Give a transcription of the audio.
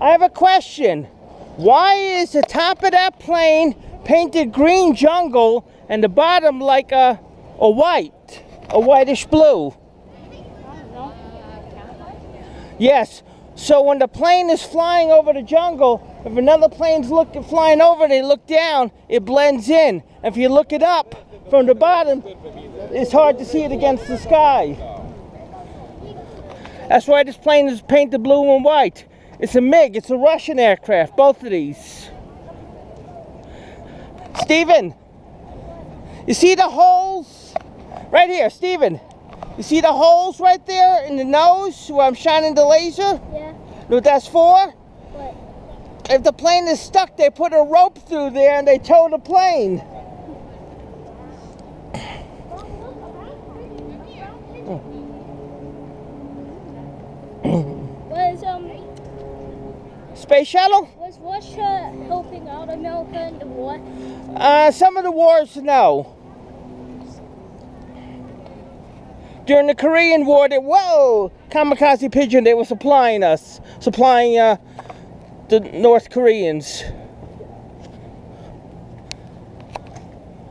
I have a question. Why is the top of that plane painted green jungle and the bottom like a whitish blue? Yes. So when the plane is flying over the jungle, if another plane's flying over, they look down, it blends in. If you look it up from the bottom, it's hard to see it against the sky. That's why this plane is painted blue and white. It's a MiG, it's a Russian aircraft, both of these. Steven, you see the holes? Right here, Steven. You see the holes right there in the nose where I'm shining the laser? Yeah. You know what that's for? What? If the plane is stuck, they put a rope through there and they tow the plane. Was Space shuttle? Was Russia helping out America in the war? Some of the wars, no. During the Korean War, kamikaze pigeon, they were supplying the North Koreans.